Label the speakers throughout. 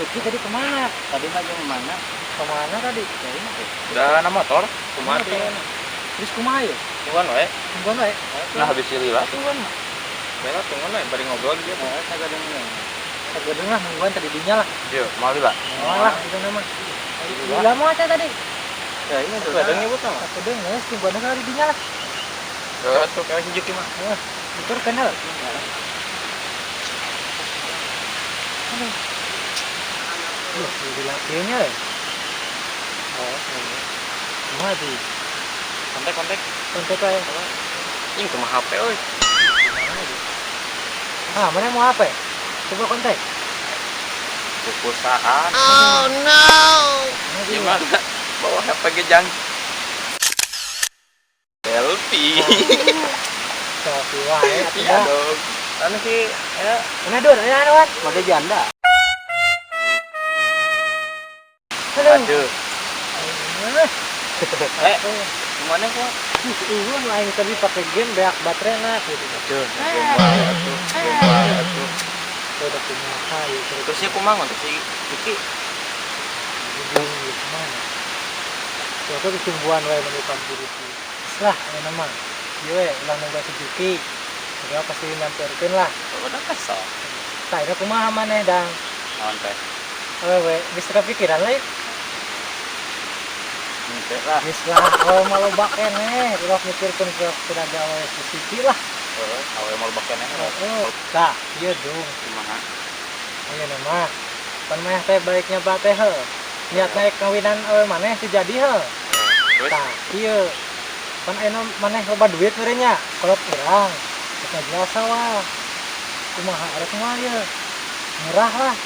Speaker 1: Juki tadi kemana?
Speaker 2: Tadi lagi mana?
Speaker 1: Kemana tadi?
Speaker 2: Ya ini tuh.
Speaker 3: Udah nama motor, kumaha
Speaker 1: Kemana
Speaker 3: teh?
Speaker 1: tuh? Terus kumaha ya?
Speaker 3: Tungguan we.
Speaker 1: Tungguan wae.
Speaker 3: Nah habis silila.
Speaker 1: Tungguan mah.
Speaker 3: Bela tungguan we bari ngobrol dia.
Speaker 2: Kagak dengar.
Speaker 1: Sagedeung lah nungguan tadi dinya lah.
Speaker 3: Yo, mau lila.
Speaker 1: Malah itu nama. Lila mau aja tadi.
Speaker 2: Ya ini tuh.
Speaker 3: Kadang nyebut nama.
Speaker 1: Sagedeung geus tungguan kali dinya lah.
Speaker 3: Tuh kayak si Juki mah.
Speaker 1: Itu kenal. Loh, bilang kayaknya ya. Kumaha tuh?
Speaker 3: Kontek.
Speaker 1: Kontak aja.
Speaker 3: Ing kumaha HP euy.
Speaker 1: Ah, mana mau apa? Coba kontak.
Speaker 3: Perusahaan.
Speaker 4: Oh no!
Speaker 3: Gimana? Bawa HP gejang. Selfie.
Speaker 1: Selfie wae atuh
Speaker 3: Iya
Speaker 1: dah.
Speaker 3: dong. Anu sih, ya.
Speaker 1: Mana dur? Aya wat.
Speaker 2: Mode janda.
Speaker 3: Aduh.
Speaker 2: Gimana kok?
Speaker 1: Ulun lain tadi pakai game beak baterai na gitu.
Speaker 3: Aduh, gembal atuh.
Speaker 1: Udah punya kayu terus
Speaker 3: Terusnya kumaha untuk si Juki?
Speaker 1: di mana? Ya aku ditungguan wae menukan diri sih. Lah, ini nama. Ieu we ulang nunggu si Juki. Udah pasti nyamperkeun lah.
Speaker 3: Udah kesel.
Speaker 1: Tah ida kumaha maneh dang?
Speaker 3: Naon teh?
Speaker 1: We geus kepikiran lah.
Speaker 3: Ente lah.
Speaker 1: Geus lah, oh malu bakene, ulah mikirkeun ke tenaga we sisi lah.
Speaker 3: Awe mau bakene.
Speaker 1: Oh, tah, ieu dong.
Speaker 3: Kumaha?
Speaker 1: Ayo nama, pan mah teh baiknya ba teh heuh. Niat naik kawinan maneh teu jadi heuh.
Speaker 3: Terus
Speaker 1: Tah, ieu. Pan eno maneh loba duit merenya, kolot urang. Kita jelas wah. Kumaha arek mah ieu. Murah lah.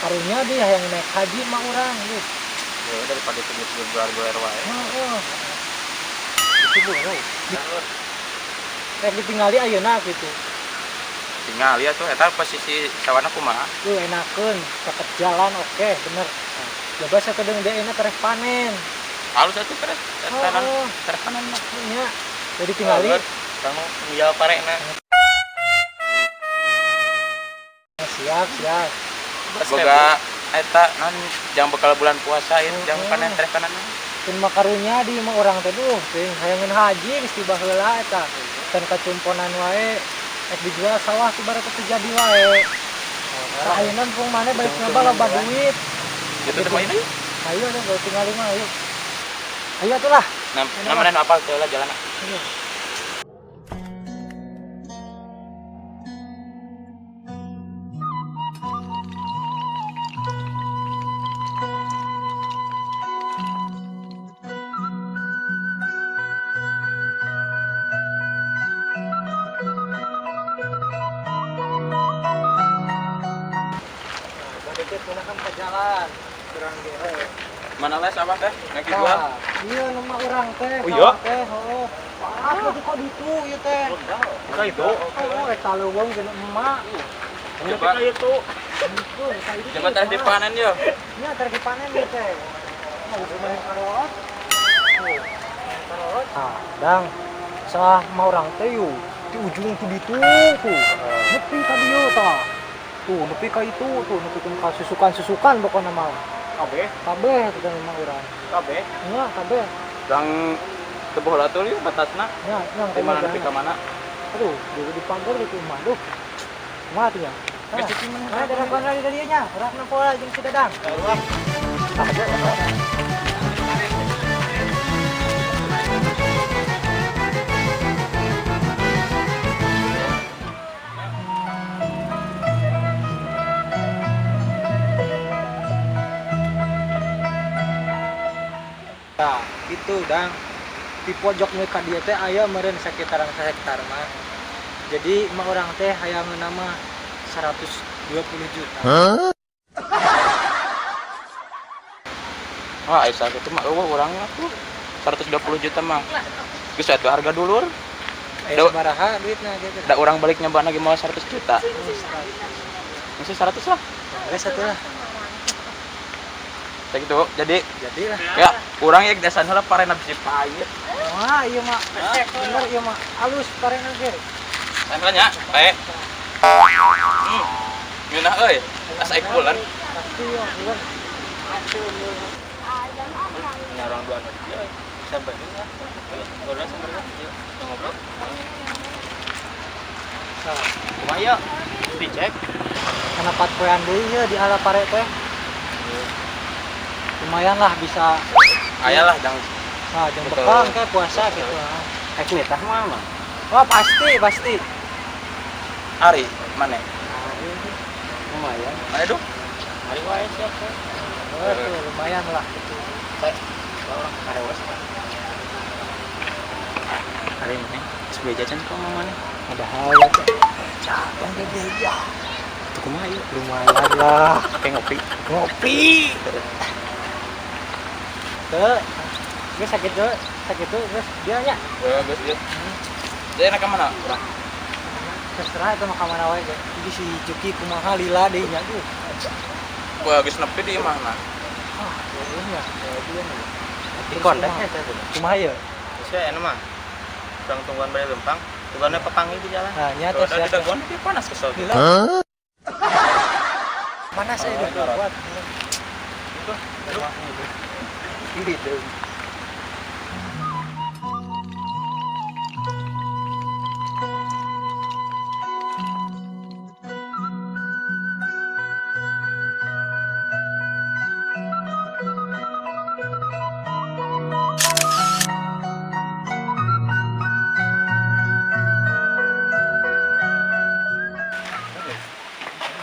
Speaker 1: Karunya dia yang naik haji mah urang gitu.
Speaker 3: ya daripada itu gelar-gelar wae.
Speaker 1: Heeh. Itu beureum. Rek ditinggali ayeuna gitu.
Speaker 3: Tinggal lihat tuh eta posisi sawana kumaha?
Speaker 1: Enakeun, deket jalan oke, bener. Coba sakedeung dia enak terus panen.
Speaker 3: Halus atuh terus tanan
Speaker 1: Oh.
Speaker 3: terus panen mah.
Speaker 1: Nya. Jadi tinggali.
Speaker 3: Kamu ngial parena.
Speaker 1: Siap.
Speaker 3: Boga eta non jang bekal bulan puasa ieu jang panen teh kanan.
Speaker 1: Pun makarunya di mah urang teh duh, teuing hayangeun haji geus tiba heula eta. Kan kacumponan wae ek dijual sawah ibarat teh jadi wae. Ayeuna pung maneh balik nyoba loba duit.
Speaker 3: Gitu teh mah ini.
Speaker 1: Ayo atuh bae tinggali mah ayo. Ayo atuh lah.
Speaker 3: Namanya apal teh lah jalan.
Speaker 1: Ayo. Deket gunakan ke jalan. Kurang gehe.
Speaker 3: Mana les apa teh? Nek dijual.
Speaker 1: Iya nama urang teh.
Speaker 3: Oh, iya?
Speaker 1: Teh, heuh. Pas lagi kok ditu ieu teh.
Speaker 3: Nah itu.
Speaker 1: Oh, eta leuweung jeung emak.
Speaker 3: Coba itu. Coba teh dipanen yo.
Speaker 1: Nya tar dipanen ieu teh. Mau main karot. Tuh, main karot. Ah, dang. Salah mau urang teh yuk. Di ujung tuh ditu tuh. Nepi ka dieu tah. Tuh, nepi ka itu tuh, nepi ka susukan pokona mah. Kabeh kita mah urang.
Speaker 3: Kabeh.
Speaker 1: Nya kabeh.
Speaker 3: Dang teu baheula teh lieu batasna.
Speaker 1: Nya,
Speaker 3: Di mana nepi ka mana?
Speaker 1: Aduh, di pagar di rumah. Duh. Kumaha tuh ya?
Speaker 3: Geus cuci mana?
Speaker 1: Ada dapat lagi dari nya. Urak na pola jeung si Dadang. Nah, itu dang di pojok muka dia teh aya meureun sekitaran hektar mah. Jadi mah orang teh hayangeun nama 120 juta.
Speaker 3: Wah, asa kitu mah eueuh urang mah tuh 120 juta mah. Geus atuh harga dulur.
Speaker 1: Aya sabaraha duitna gitu.
Speaker 3: Da urang balik nyobana ge moal 100 juta. Masih 100 lah.
Speaker 1: Geus atuh lah.
Speaker 3: Kayak gitu. Jadi
Speaker 1: Jadilah.
Speaker 3: ya, urang ya desan heula parena bisi payet.
Speaker 1: Wah, ieu mah bener ieu mah alus parena ge.
Speaker 3: Sampelan nya, bae. Ngeunah euy. Asa ikulan.
Speaker 1: Pasti ya, bukan.
Speaker 2: Ini orang dua anak dia. Sabar ya. Orang sabar ya. Ngobrol.
Speaker 1: Nah,
Speaker 2: Kumaha ya? Dicek.
Speaker 1: kenapa poean deui ya di ala pare teh? Lumayan lah bisa.
Speaker 3: Ayalah dang.
Speaker 1: Nah, jeung
Speaker 3: Betul.
Speaker 1: bekal kayak puasa gitu.
Speaker 2: Ek nitah mah.
Speaker 1: Wah, pasti.
Speaker 3: Ari mana?
Speaker 2: Lumayan.
Speaker 3: Mana dong?
Speaker 2: Hari wae siap.
Speaker 1: Oh, tuh, lumayan lah gitu.
Speaker 2: Orang karewas. Hari ini sebelah jajan kok mana?
Speaker 1: Ada hal ya. Cabang beja.
Speaker 2: Tuh kumaha ya?
Speaker 1: Lumayan lah.
Speaker 2: Kayak ngopi.
Speaker 1: Ngopi. Tuh. Gue sakit tuh, terus dia nya.
Speaker 3: Bagus ya. Dia enak mana? Kurang.
Speaker 1: Terserah itu mah kamana wae ge. Jadi si Cuki kumaha lila deui nya tuh.
Speaker 3: Bagus nepi di mana?
Speaker 1: Ah, bolehnya. Dia nih.
Speaker 2: Di kontak ya teh.
Speaker 1: Kumaha ya?
Speaker 2: Saya enak mah. Kurang tungguan bayar lempang. Tungguannya pepangi di jalan.
Speaker 1: Nah, nya
Speaker 3: Kalau
Speaker 1: tos
Speaker 3: ada
Speaker 1: ya.
Speaker 3: kita gon dia panas kesel.
Speaker 1: Lila. Mana saya
Speaker 3: Oh,
Speaker 1: udah kuat.
Speaker 2: Gitu.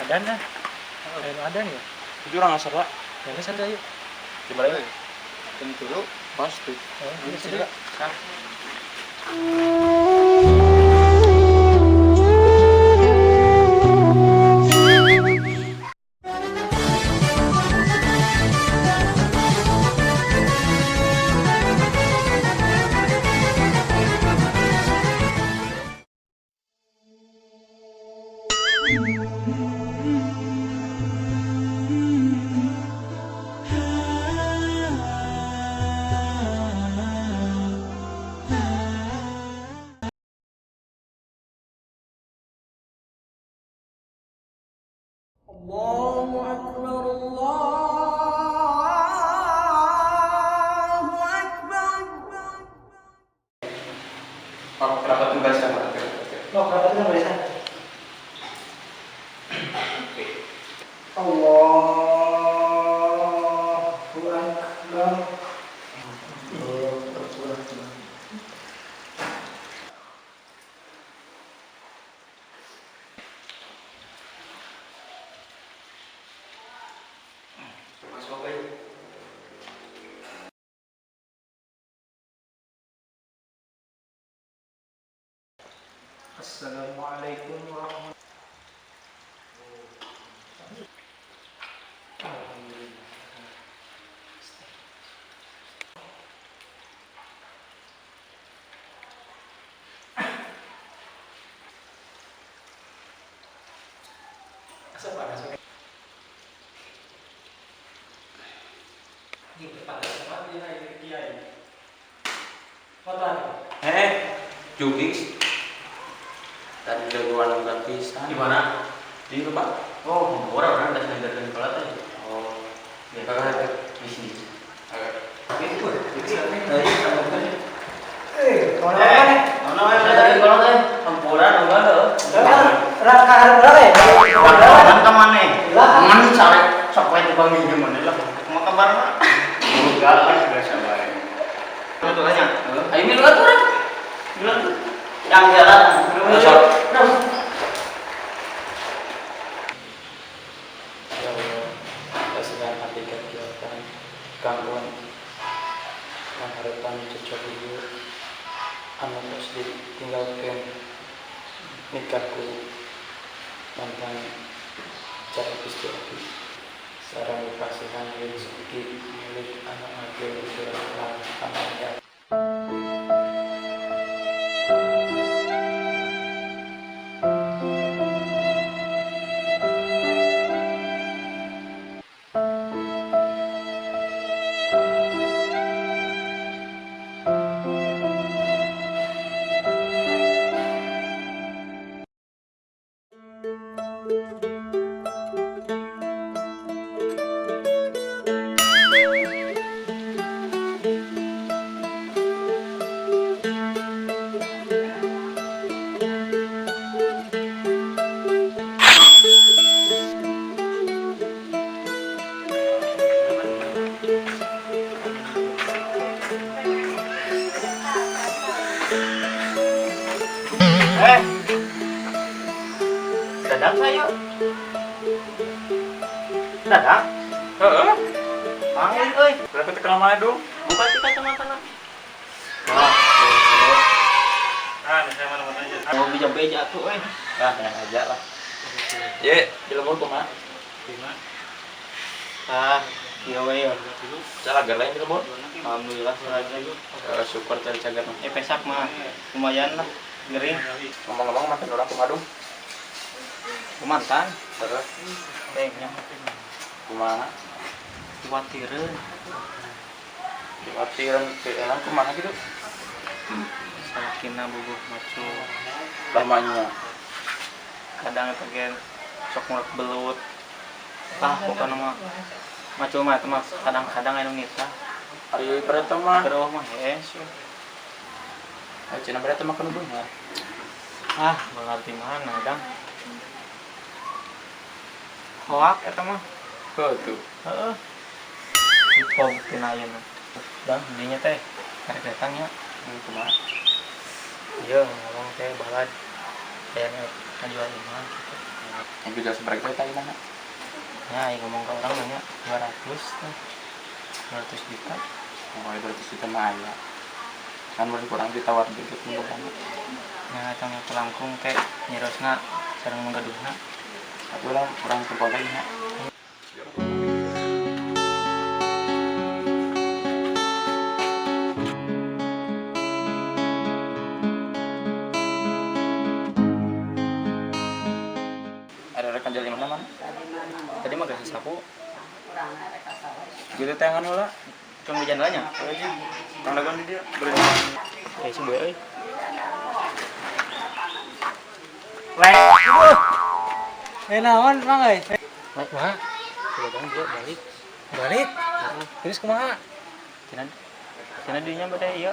Speaker 1: Ada nih. Ada nih.
Speaker 3: Itu orang asal lah.
Speaker 1: Yang kesan dah yuk.
Speaker 3: Di mana?
Speaker 2: Ini dulu.
Speaker 3: Pasti.
Speaker 1: Ini sudah.
Speaker 3: Aku kenapa tinggal sama?
Speaker 1: Oh, kenapa tuh tulisan? Allahu Akbar.
Speaker 3: Masuk aja.
Speaker 1: Assalamualaikum warahmatullahi
Speaker 3: Jukis. Tadi jagoan gratisan.
Speaker 2: Di mana?
Speaker 3: Di rumah.
Speaker 2: Oh, orang udah ngajarin sekolah teh.
Speaker 3: Oh,
Speaker 2: Ya kakak ada di sini.
Speaker 3: itu.
Speaker 1: Kemana nih?
Speaker 2: Mana wae ngajarin sekolah teh? Campuran enggak ada.
Speaker 1: Raka berapa ya?
Speaker 2: Kan ka maneh?
Speaker 1: Lah.
Speaker 2: Maneh sare sok wae tukang minjem maneh lah. Mau kabar mah? Enggak lah sudah sabar. Itu tanya. Ayo milu aturan. Bilang yang jalan.
Speaker 3: Ya Allah, kita sedang ada kegiatan gangguan harapan cocok ibu anu terus ditinggalkan nikahku mantan cara istri sarang kasihan rezeki milik anak agil dan anak
Speaker 2: Dadang saya. Dadang.
Speaker 3: Heeh.
Speaker 2: Panggil euy.
Speaker 3: Berapa teh kenal mana dong?
Speaker 2: Bukan kita teman-teman.
Speaker 3: Saya mana aja.
Speaker 2: Mau beja-beja tuh euy.
Speaker 3: Yang aja lah. Ye, di lemur kumaha?
Speaker 2: Iya we.
Speaker 3: Cara agar lain di lemur.
Speaker 2: Alhamdulillah saja.
Speaker 3: Syukur cari cagar.
Speaker 2: Pesak mah lumayan lah. Ngering.
Speaker 3: Ngomong-ngomong mantan orang kumaha dong?
Speaker 2: Kumantan.
Speaker 3: Terus
Speaker 2: Tehnya
Speaker 3: kumaha?
Speaker 2: khawatireun.
Speaker 3: Khawatiran enak kumaha gitu?
Speaker 2: Sakina bubuh macu.
Speaker 3: Lamanya.
Speaker 2: Kadang pengen sok ngurek belut. Pokoknya mah macu mah itu mah kadang-kadang anu nita.
Speaker 3: Ari bereta mah.
Speaker 2: Beruh mah hees.
Speaker 3: Cina bereta mah kan bener.
Speaker 2: Berarti mana dang? Hoak eta mah.
Speaker 3: Tuh.
Speaker 2: Heeh. Info buktina ayeuna. Dang dinya teh karek datangnya.
Speaker 3: Kumaha?
Speaker 2: Iya ngomong teh balad. Kayak ngajual imah.
Speaker 3: Yang juga seberapa tadi mana?
Speaker 2: Ya, ngomong ke orang nanya 200 tuh. 200 juta.
Speaker 3: Oh, 200 juta mah aya. Kan mun kurang ditawar dikit mungkin kan.
Speaker 2: Nya tong pelangkung teh nyerosna sareng manggaduhna.
Speaker 3: Tapi orang terboleh nya. Ada rekan jali mana?
Speaker 2: Tadi mah kasih sapu.
Speaker 3: Gitu tangan heula.
Speaker 2: Tong bejan banyak.
Speaker 3: Tang dagang di dia. Beli.
Speaker 2: Sumbe euy.
Speaker 1: Naon Mang euy?
Speaker 2: Baik, mah. Sudah dong dia balik.
Speaker 1: Balik. Terus kumaha?
Speaker 2: Cenah dinya bade ieu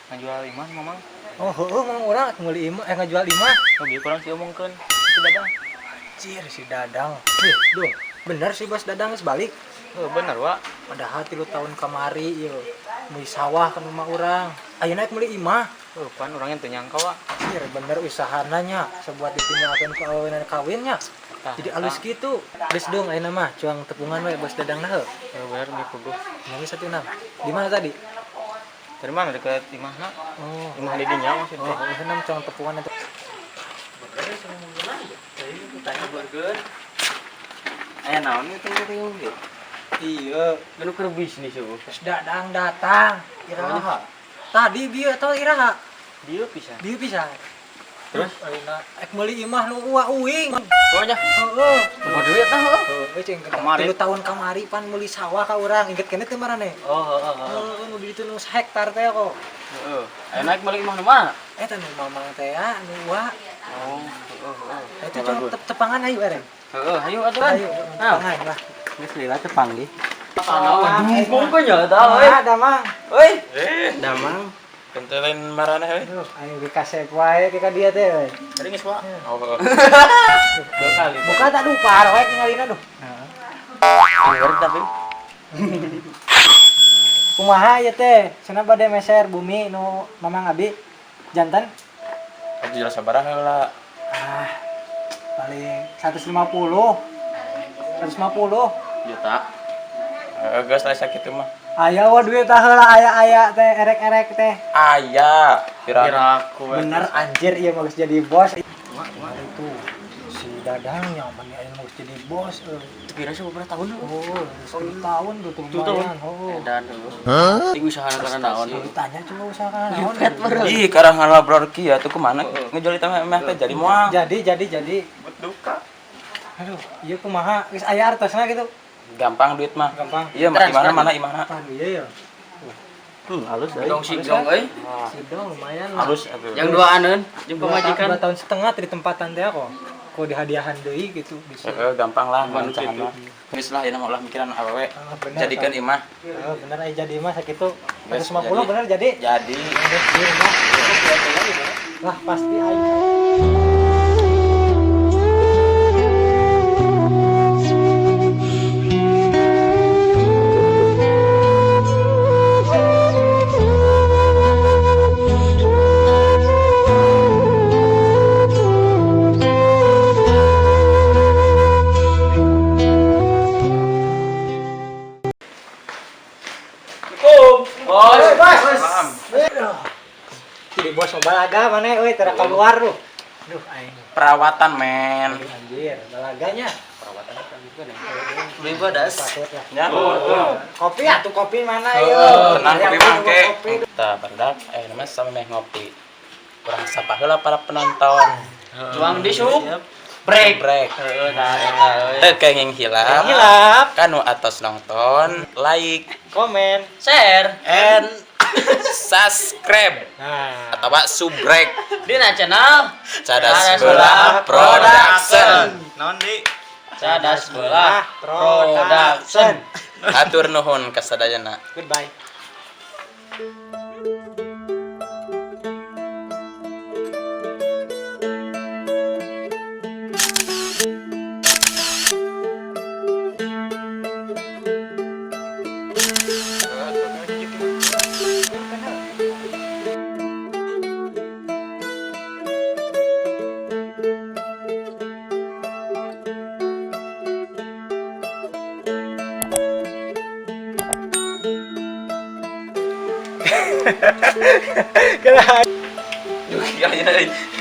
Speaker 2: ngajual imah mamang.
Speaker 1: Oh, heueuh Mang urang meuli imah ngajual imah.
Speaker 2: Oge kurang sih omongkeun. Si Dadang.
Speaker 1: Cir si Dadang. Duh, bener sih Bos Dadang geus balik.
Speaker 2: Bener, Wak.
Speaker 1: Padahal 3 tahun kamari ieu meuli sawah kan rumah urang. Ayeuna meuli imah.
Speaker 2: Pan urangnya teu nyangka, Wak.
Speaker 1: Cir bener usahana nya sebuat ditinggalkeun ku aweuna kawinnya. Jadi alus gitu. Geus dong ayeuna mah cuang tepungan we Bos Dadang nah heuh.
Speaker 2: Bener mi puguh.
Speaker 1: Nyami 16. Di mana tadi?
Speaker 2: Dari mana dekat imahna?
Speaker 1: Oh,
Speaker 2: Imah di dinya maksudnya.
Speaker 1: oh, 6 cuang tepungan itu.
Speaker 2: Tanya burger. Aya naon itu riung ge?
Speaker 1: Iya,
Speaker 2: Ganu keur bisnis eueuh.
Speaker 1: Bos Dadang datang. Iraha. Tadi bieu atau iraha?
Speaker 2: Dieu pisan.
Speaker 1: Bieu pisan.
Speaker 2: Terus
Speaker 1: Ayeuna ek meuli imah nu uing.
Speaker 2: pokoknya
Speaker 1: Heeh.
Speaker 2: kumaha duit tah heuh.
Speaker 1: Heuh, cing
Speaker 2: Kamari.
Speaker 1: 3 tahun kamari pan meuli sawah ka urang. Inget keneh teh marane?
Speaker 2: Oh,
Speaker 1: Heeh, nu di ditu nu hektar teh kok.
Speaker 2: Heeh. Aya naik balik imah nu mana?
Speaker 1: Eta nu mamang teh nu wa.
Speaker 2: Oh, heeh.
Speaker 1: Itu cuma tepangan ayo ereng.
Speaker 2: Heeh, hayu aturan.
Speaker 1: Ayo, tepangan lah.
Speaker 2: Geus lila teh panggih.
Speaker 1: Ah,
Speaker 2: Dumpung kan ya tah euy.
Speaker 1: Ada mang.
Speaker 2: Euy. Damang.
Speaker 3: Kentelin marana euy.
Speaker 1: Aduh, ayo dikasep wae ke ka dieu teh euy.
Speaker 2: Tadi geus wa.
Speaker 3: Oh.
Speaker 2: 2 kali.
Speaker 1: Buka tak dupa wae tingalina duh.
Speaker 2: Anggur tapi
Speaker 1: Kumaha ieu teh? Cenah bade meser bumi nu mamang abi jantan.
Speaker 3: Itu jelas sabaraha heula.
Speaker 1: Paling 150. 150.
Speaker 3: Juta. Geus lah sakitu mah.
Speaker 1: Aya wa duit tah heula aya teh erek-erek teh.
Speaker 3: Aya.
Speaker 2: kiraku.
Speaker 1: Bener anjir ieu mah geus jadi bos. Itu si Dadang yang mana aya mah geus jadi bos.
Speaker 2: Kira beberapa tahun
Speaker 1: Oh, 10 tahun tuh lumayan. Oh.
Speaker 2: dan heuh. Ting usaha kana naon.
Speaker 1: Ditanya cuma usaha naon.
Speaker 3: Ih, karang ngalabror kieu atuh kumaha ngejoli teh meh teh jadi moal.
Speaker 1: Jadi.
Speaker 3: Duka.
Speaker 1: Aduh, ieu kumaha geus aya artosna gitu.
Speaker 3: Gampang duit mah.
Speaker 1: Gampang.
Speaker 3: Iya, mana imana.
Speaker 1: Ah, iya ya.
Speaker 2: Halus dong sigong euy.
Speaker 1: Sidong lumayan lah.
Speaker 3: Halus atuh.
Speaker 2: Yang duaaneun jeung pamajikan.
Speaker 1: 2 tahun setengah di tempatan teh kok. Kok dihadiahan deui gitu bisa.
Speaker 3: Gampang lah
Speaker 2: Bukan
Speaker 3: mancahan
Speaker 2: gitu.
Speaker 3: mah. Geus lah ieu mah ulah mikiran awewe.
Speaker 1: Bener,
Speaker 3: Jadikeun imah.
Speaker 1: bener aja jadi mah sakitu.
Speaker 3: Geus
Speaker 1: 150
Speaker 3: jadi.
Speaker 1: bener jadi.
Speaker 3: Jadi.
Speaker 1: Lah pasti aing. jadi bos balaga mana euy tara keluar lu. Duh aing.
Speaker 3: Perawatan men.
Speaker 1: Anjir, balaganya. Perawatannya kan juga nih.
Speaker 2: Beli badas.
Speaker 3: Ya.
Speaker 1: Kopi atuh kopi mana
Speaker 3: Oh,
Speaker 1: yuk.
Speaker 3: tenang kopi mangke.
Speaker 1: Kopi.
Speaker 3: Tah barudak namanya sama meh ngopi. Kurang sapa heula para penonton.
Speaker 2: Tuang di sup.
Speaker 3: Break.
Speaker 2: Heeh, tah.
Speaker 3: Teu kenging hilap.
Speaker 1: Hilap,
Speaker 3: Kanu atos nonton, like,
Speaker 1: komen.
Speaker 2: Share.
Speaker 3: and subscribe
Speaker 1: Nah,
Speaker 3: atau subrek
Speaker 2: Dina channel
Speaker 3: Cadas Belah Production.
Speaker 2: non di
Speaker 1: Cadas Belah Production.
Speaker 3: Hatur nuhun kasadayana.
Speaker 1: Goodbye.
Speaker 3: Duh, ya, ya, ya.